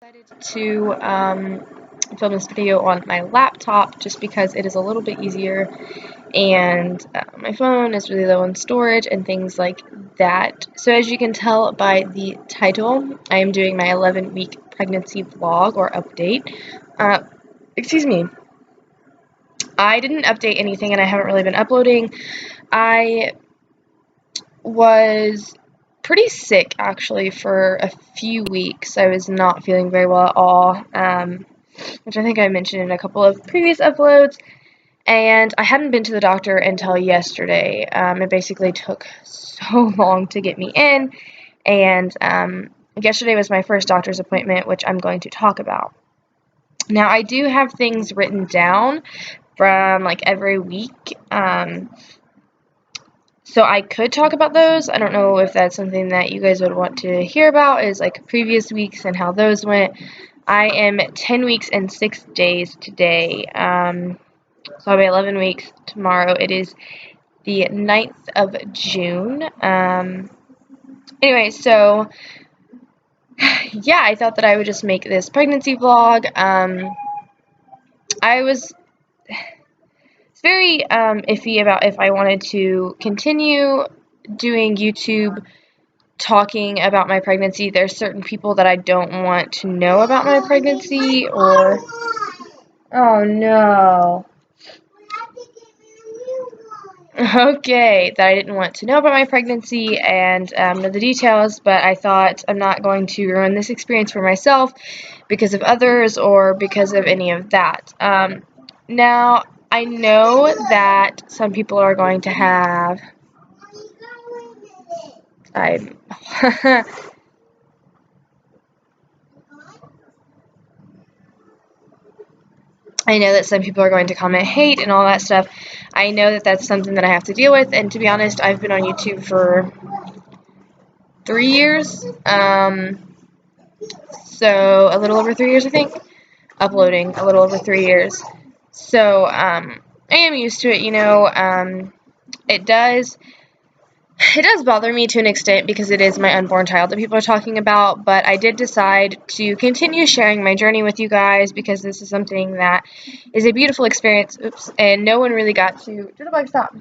Decided to film this video on my laptop just because it is a little bit easier, and my phone is really low on storage and things like that. So as you can tell by the title, I am doing my 11-week pregnancy vlog or update. Excuse me. I didn't update anything and I haven't really been uploading. I was pretty sick actually for a few weeks. I was not feeling very well at all, which I think I mentioned in a couple of previous uploads, and I hadn't been to the doctor until yesterday. It basically took so long to get me in, and yesterday was my first doctor's appointment, which I'm going to talk about. Now, I do have things written down from like every week, so I could talk about those. I don't know if that's something that you guys would want to hear about, is like previous weeks and how those went. I am 10 weeks and 6 days today. So I'll be 11 weeks tomorrow. It is the 9th of June. Anyway, so yeah, I thought that I would just make this pregnancy vlog. I was very iffy about if I wanted to continue doing YouTube talking about my pregnancy. There's certain people that I don't want to know about my pregnancy, or oh no. Okay, that I didn't want to know about my pregnancy and know the details, but I thought I'm not going to ruin this experience for myself because of others or because of any of that. Now, I know that some people are going to have... I know that some people are going to comment hate and all that stuff. I know that that's something that I have to deal with, and to be honest, I've been on YouTube for 3 years, so a little over 3 years, I think, uploading a little over 3 years, so I am used to it, you know. It does bother me to an extent because it is my unborn child that people are talking about, but I did decide to continue sharing my journey with you guys because this is something that is a beautiful experience. And no one really got to... stop.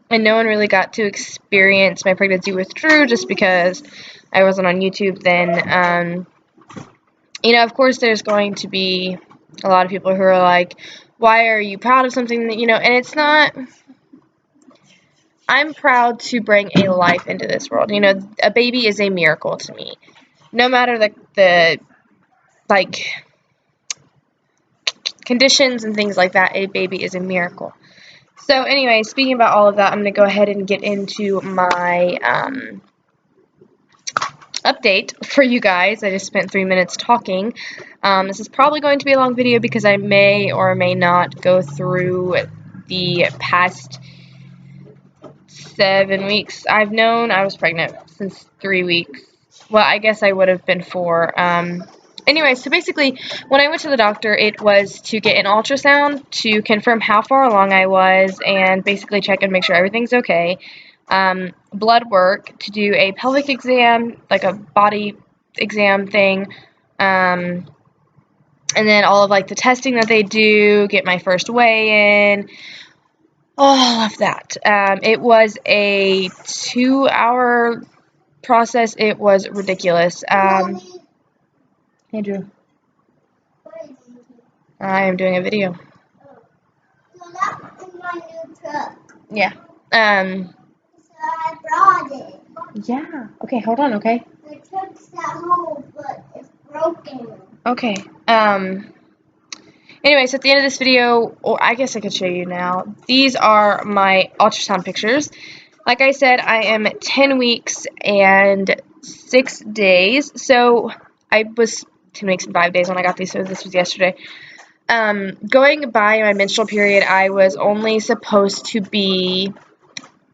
And no one really got to experience my pregnancy with Drew just because I wasn't on YouTube then. You know, of course there's going to be a lot of people who are like, why are you proud of something that, you know, and it's not... I'm proud to bring a life into this world. You know, a baby is a miracle to me. No matter the like, conditions and things like that, a baby is a miracle. So anyway, speaking about all of that, I'm going to go ahead and get into my update for you guys. I just spent 3 minutes talking. This is probably going to be a long video because I may or may not go through the past 7 weeks. I've known I was pregnant since 3 weeks. Well, I guess I would have been 4. Anyway, so basically, when I went to the doctor, it was to get an ultrasound to confirm how far along I was and basically check and make sure everything's okay. Blood work to do a pelvic exam, like a body exam thing. And then all of like the testing that they do, get my first weigh-in, all of that. It was a 2-hour process. It was ridiculous. Andrew, I am doing a video. So that's in my new truck. Yeah. So I brought it. Yeah. Okay, hold on, okay? The truck's at home, but it's broken. Okay. Anyway, so at the end of this video, or I guess I could show you now, these are my ultrasound pictures. Like I said, I am 10 weeks and 6 days. So I was 10 weeks and 5 days when I got these, so this was yesterday. Going by my menstrual period, I was only supposed to be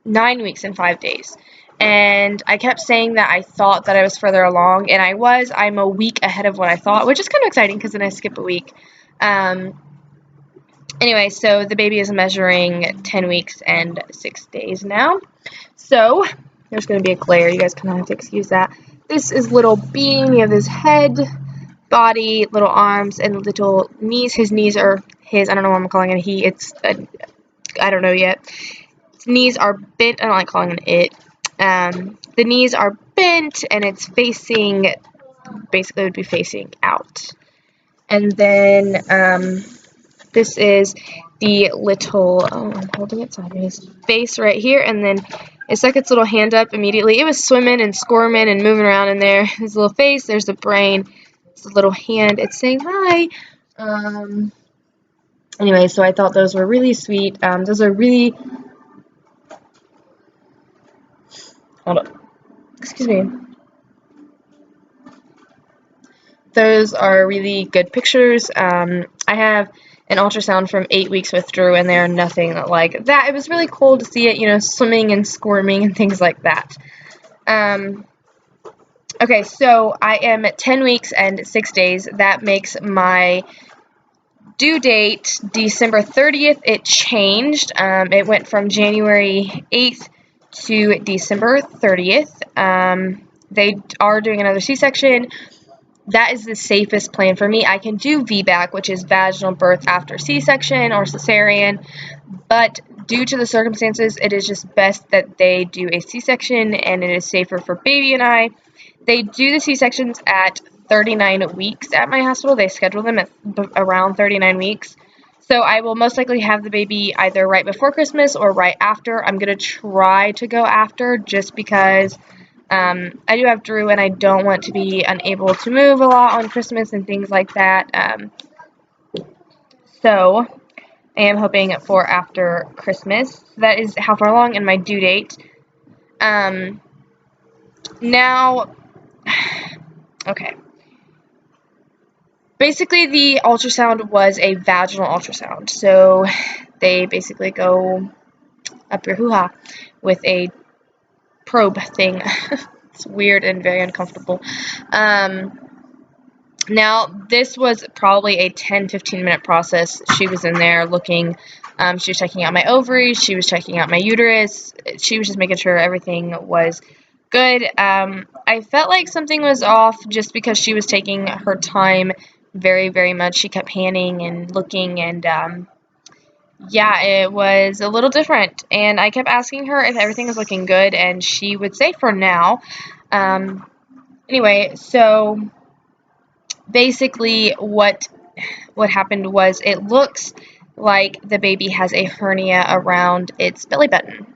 9 weeks and 5 days. And I kept saying that I thought that I was further along, and I was. I'm a week ahead of what I thought, which is kind of exciting because then I skip a week. Anyway, so the baby is measuring 10 weeks and 6 days now. So there's going to be a glare. You guys kind of have to excuse that. This is little Bean. You have his head. body, little arms, and little knees. His knees are his. I don't know what I'm calling it. He. I don't know yet. His knees are bent. I don't like calling it it. The knees are bent, and it's facing. Basically, it would be facing out. And then this is the little. Oh, I'm holding it sideways. Face right here, and then it stuck its little hand up immediately. It was swimming and squirming and moving around in there. His little face. There's the brain. It's a little hand. It's saying hi. Anyway, so I thought those were really sweet. Those are really. Hold on. Excuse me. Those are really good pictures. I have an ultrasound from 8 weeks with Drew, and they're nothing like that. It was really cool to see it, swimming and squirming and things like that. Okay, so I am at 10 weeks and 6 days. That makes my due date December 30th. It changed. It went from January 8th to December 30th. They are doing another C-section. That is the safest plan for me. I can do VBAC, which is vaginal birth after C-section or cesarean, but due to the circumstances, it is just best that they do a C-section, and it is safer for baby and I. They do the C-sections at 39 weeks at my hospital. They schedule them at around 39 weeks. So I will most likely have the baby either right before Christmas or right after. I'm going to try to go after just because I do have Drew, and I don't want to be unable to move a lot on Christmas and things like that. So I am hoping for after Christmas. That is how far along in my due date. Now, okay. Basically, the ultrasound was a vaginal ultrasound. So they basically go up your hoo-ha with a probe thing. It's weird and very uncomfortable. Now, this was probably a 10-15 minute process. She was in there looking, she was checking out my ovaries, she was checking out my uterus, she was just making sure everything was good. I felt like something was off just because she was taking her time very, very much. She kept panning and looking, and yeah, it was a little different. And I kept asking her if everything was looking good, and she would say for now. Anyway, so basically what happened was it looks like the baby has a hernia around its belly button.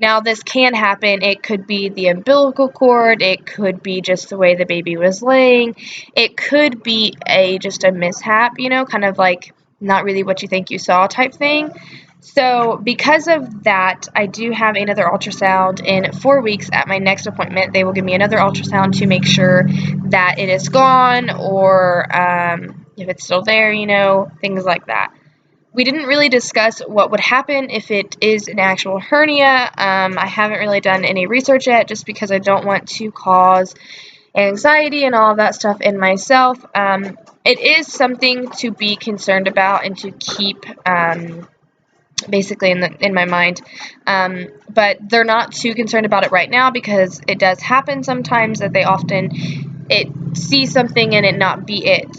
Now, this can happen. It could be the umbilical cord. It could be just the way the baby was laying. It could be just a mishap, kind of like not really what you think you saw type thing. So because of that, I do have another ultrasound in 4 weeks at my next appointment. They will give me another ultrasound to make sure that it is gone, or if it's still there, things like that. We didn't really discuss what would happen if it is an actual hernia. I haven't really done any research yet just because I don't want to cause anxiety and all of that stuff in myself. It is something to be concerned about and to keep basically in my mind, but they're not too concerned about it right now because it does happen sometimes that they often see something and it not be it.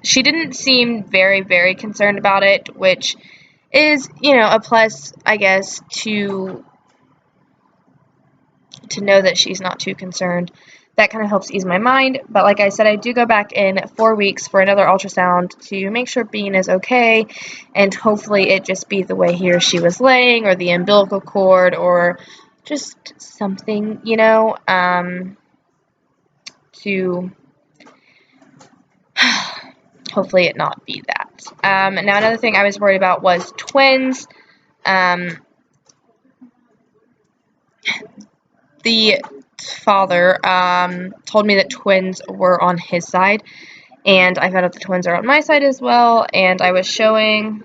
She didn't seem very, very concerned about it, which is, a plus, I guess, to know that she's not too concerned. That kind of helps ease my mind. But like I said, I do go back in 4 weeks for another ultrasound to make sure Bean is okay, and hopefully it just be the way he or she was laying, or the umbilical cord, or just something, to hopefully it not be that. Now, another thing I was worried about was twins. The father told me that twins were on his side, and I found out the twins are on my side as well, and I was showing.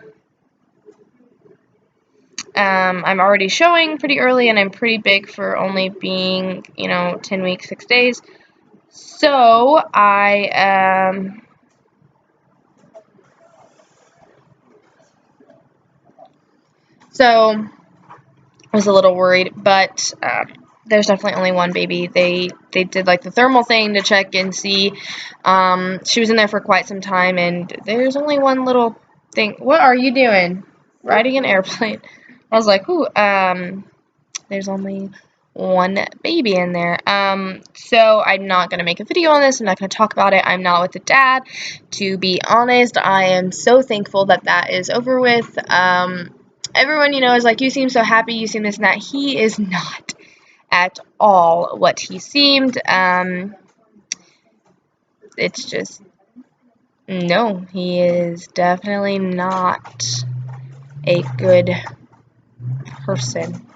I'm already showing pretty early, and I'm pretty big for only being, 10 weeks, 6 days. So I was a little worried, but there's definitely only one baby. They did like the thermal thing to check and see. She was in there for quite some time, and there's only one little thing. What are you doing? Riding an airplane. I was like, ooh, there's only one baby in there. So I'm not going to make a video on this. I'm not going to talk about it. I'm not with the dad. To be honest, I am so thankful that that is over with. Everyone, is like, you seem so happy, you seem this and that. He is not at all what he seemed. It's just, no, he is definitely not a good person.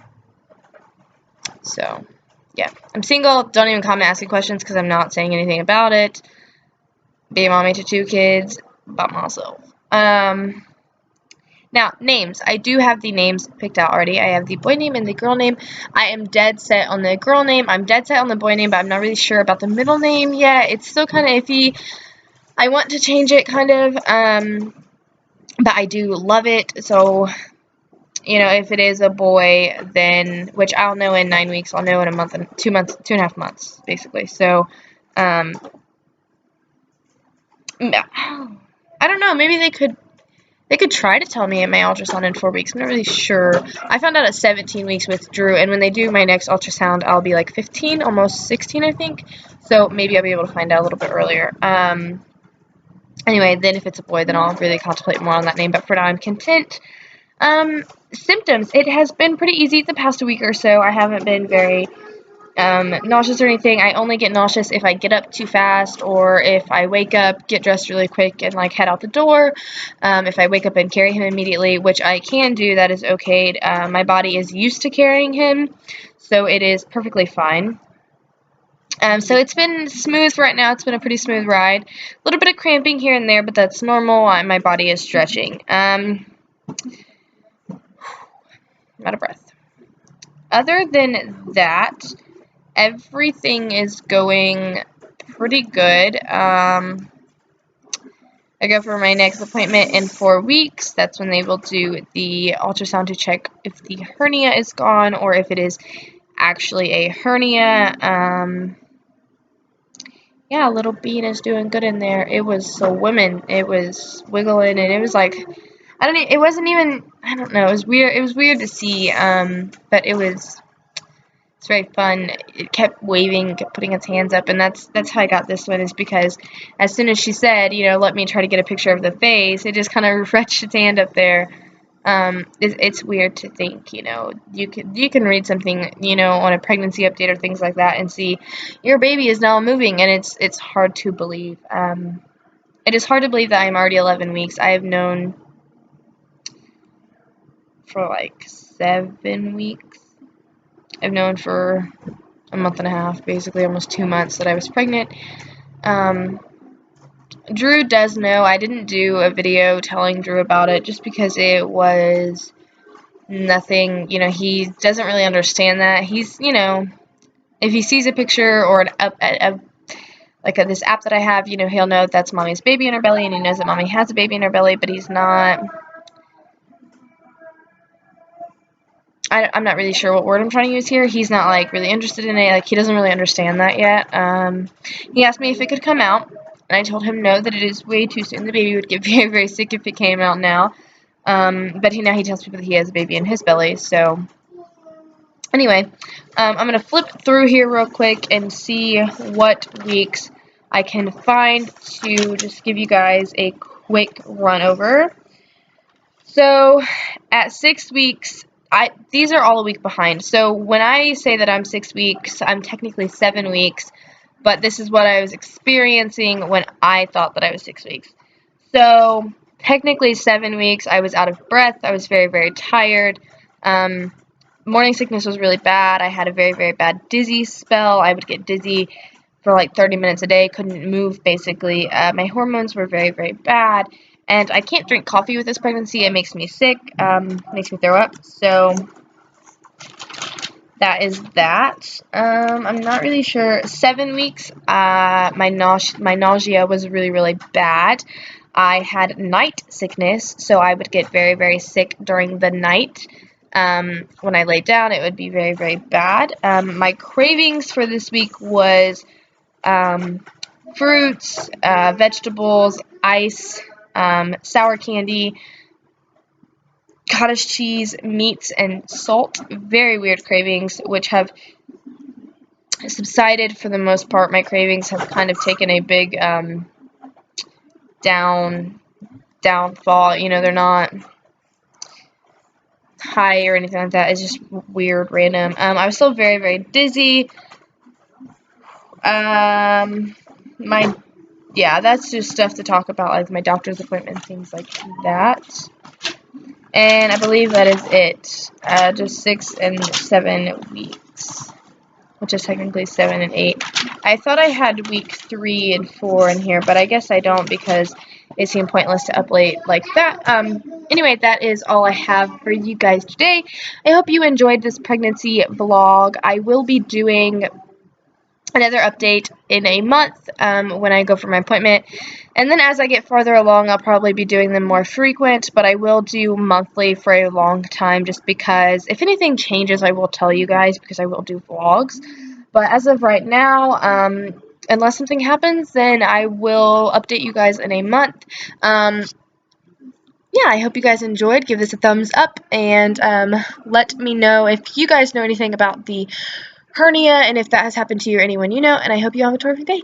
So, yeah. I'm single. Don't even come asking questions because I'm not saying anything about it. Be a mommy to 2 kids by myself. Now, names. I do have the names picked out already. I have the boy name and the girl name. I am dead set on the girl name. I'm dead set on the boy name, but I'm not really sure about the middle name yet. It's still kind of iffy. I want to change it, kind of, but I do love it. So, if it is a boy, then, which I'll know in 9 weeks, I'll know in a month and 2 months, 2.5 months, basically. So, I don't know. Maybe they could try to tell me at my ultrasound in 4 weeks. I'm not really sure. I found out at 17 weeks with Drew, and when they do my next ultrasound, I'll be like 15, almost 16, I think. So maybe I'll be able to find out a little bit earlier. Anyway, then if it's a boy, then I'll really contemplate more on that name. But for now, I'm content. Symptoms. It has been pretty easy the past week or so. I haven't been very nauseous or anything. I only get nauseous if I get up too fast, or if I wake up, get dressed really quick, and like head out the door. If I wake up and carry him immediately, which I can do, that is okay. My body is used to carrying him, so it is perfectly fine. So it's been smooth right now. It's been a pretty smooth ride. A little bit of cramping here and there, but that's normal. My body is stretching. I'm out of breath. Other than that, everything is going pretty good. I go for my next appointment in 4 weeks. That's when they will do the ultrasound to check if the hernia is gone or if it is actually a hernia. Yeah, little Bean is doing good in there. It was swimming. It was wiggling, and it was like, it wasn't even, I don't know, it was weird. It was weird to see, but it's very fun. It kept waving, kept putting its hands up, and that's how I got this one, is because as soon as she said, let me try to get a picture of the face, it just kind of stretched its hand up there. It's weird to think, you can read something, on a pregnancy update or things like that and see your baby is now moving, and it's hard to believe. It is hard to believe that I'm already 11 weeks. I have known for like 7 weeks. I've known for a month and a half, basically almost 2 months, that I was pregnant. Drew does know. I didn't do a video telling Drew about it just because it was nothing, he doesn't really understand that. He's, if he sees a picture or this app that I have, he'll know that's mommy's baby in her belly, and he knows that mommy has a baby in her belly, but he's not, I'm not really sure what word I'm trying to use here. He's not, like, really interested in it. Like, he doesn't really understand that yet. He asked me if it could come out, and I told him no, that it is way too soon. The baby would get very, very sick if it came out now. But now he tells people that he has a baby in his belly, so anyway, I'm going to flip through here real quick and see what weeks I can find to just give you guys a quick run over. So at 6 weeks, these are all a week behind. So when I say that I'm 6 weeks, I'm technically 7 weeks, but this is what I was experiencing when I thought that I was 6 weeks. So technically 7 weeks, I was out of breath. I was very, very tired. Morning sickness was really bad. I had a very, very bad dizzy spell. I would get dizzy for like 30 minutes a day, couldn't move basically. My hormones were very, very bad. And I can't drink coffee with this pregnancy. It makes me sick, makes me throw up. So that is that. I'm not really sure. 7 weeks, my nausea was really, really bad. I had night sickness, so I would get very, very sick during the night. when I lay down, it would be very, very bad. My cravings for this week was fruits, vegetables, ice, sour candy, cottage cheese, meats, and salt. Very weird cravings, which have subsided for the most part. My cravings have kind of taken a big downfall. They're not high or anything like that. It's just weird, random. I was still very, very dizzy. That's just stuff to talk about, like my doctor's appointment, things like that. And I believe that is it. Just 6 and 7 weeks, which is technically 7 and 8. I thought I had week 3 and 4 in here, but I guess I don't because it seemed pointless to upload like that. Anyway, that is all I have for you guys today. I hope you enjoyed this pregnancy vlog. I will be doing another update in a month when I go for my appointment, and then as I get farther along, I'll probably be doing them more frequent, but I will do monthly for a long time just because if anything changes, I will tell you guys because I will do vlogs. But as of right now, unless something happens, then I will update you guys in a month. I hope you guys enjoyed. Give this a thumbs up, and let me know if you guys know anything about the hernia and if that has happened to you or anyone you know, and I hope you have a terrific day.